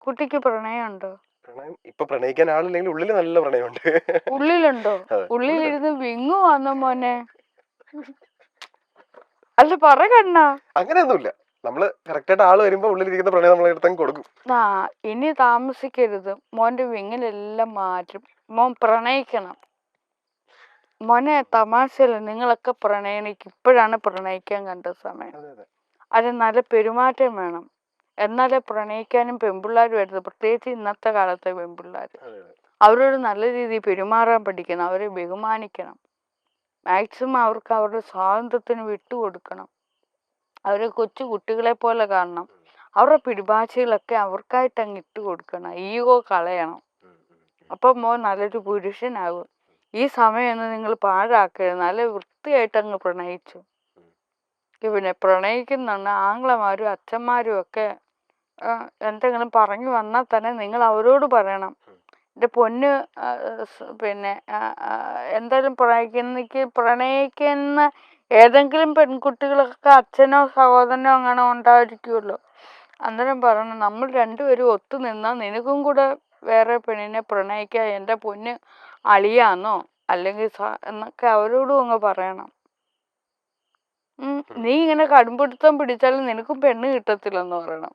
കുട്ടിക്ക് പ്രണയമുണ്ടോ? പ്രണയം ഇപ്പൊ പ്രണയിക്കാൻ ആളില്ലെങ്കിൽ ഉള്ളിൽ നല്ല പ്രണയമുണ്ട്. ഉള്ളിലുണ്ടോ? അതെ. ഉള്ളിലിരുന്ന് വിങ്ങുവാന്നോ മോനെ? അല്ല പറ കണ്ണാ. അങ്ങനെയൊന്നുമില്ല. നമ്മള് കറക്റ്റായിട്ട് ആള് വരുമ്പോ ഉള്ളിലിരിക്കുന്ന പ്രണയം നമ്മളെ അടുത്തങ്ങ് കൊടുക്കും. ഇനി താമസിക്കരുത്. മോന്റെ വിങ്ങലെല്ലാം മാറ്റും. മോൻ പ്രണയിക്കണം. മോനെ തമാശയല്ല, നിങ്ങളൊക്കെ പ്രണയിക്കും. ഇപ്പോഴാണ് പ്രണയിക്കാൻ കണ്ട സമയം. അത് നല്ല പെരുമാറ്റം വേണം. എന്നാലേ പ്രണയിക്കാനും പെൺപിള്ളേർ വരുന്നത്. പ്രത്യേകിച്ച് ഇന്നത്തെ കാലത്തെ പെൺപിള്ളേർ. അവരോട് നല്ല രീതിയിൽ പെരുമാറാൻ പഠിക്കണം. അവരെ ബഹുമാനിക്കണം. മാക്സിമം അവർക്ക് അവരുടെ സ്വാതന്ത്ര്യത്തിന് വിട്ടുകൊടുക്കണം. അവരെ കൊച്ചു കുട്ടികളെ പോലെ കാണണം. അവരുടെ പിടിഭാഷകളൊക്കെ അവർക്കായിട്ട് അങ്ങ് ഇട്ട് കൊടുക്കണം. ഈഗോ കളയണം. അപ്പം മോൻ നല്ലൊരു പുരുഷനാകും. ഈ സമയമൊന്നും നിങ്ങൾ പാഴാക്കരുത്. നല്ല വൃത്തിയായിട്ട് അങ്ങ് പ്രണയിച്ചു. പിന്നെ പ്രണയിക്കുന്നുണ്ട് ആങ്ങളമാരും അച്ഛന്മാരും ഒക്കെ എന്തെങ്കിലും പറഞ്ഞു വന്നാൽ തന്നെ നിങ്ങൾ അവരോട് പറയണം, എൻ്റെ പൊന്ന് പിന്നെ എന്തായാലും പ്രണയിക്കുന്ന ഏതെങ്കിലും പെൺകുട്ടികളൊക്കെ അച്ഛനോ സഹോദരനോ അങ്ങനെ ഉണ്ടായിരിക്കുമല്ലോ. അന്നേരം പറയണം, നമ്മൾ രണ്ടുപേരും ഒത്തു നിന്നാൽ നിനക്കും കൂടെ വേറെ പെണ്ണിനെ പ്രണയിക്കാൻ എൻ്റെ പൊന്ന് അളിയാന്നോ അല്ലെങ്കിൽ എന്നൊക്കെ അവരോടും അങ്ങ് പറയണം. നീ ഇങ്ങനെ കടുംപിടുത്തം പിടിച്ചാലും നിനക്കും പെണ്ണ് കിട്ടത്തില്ലെന്ന് പറയണം.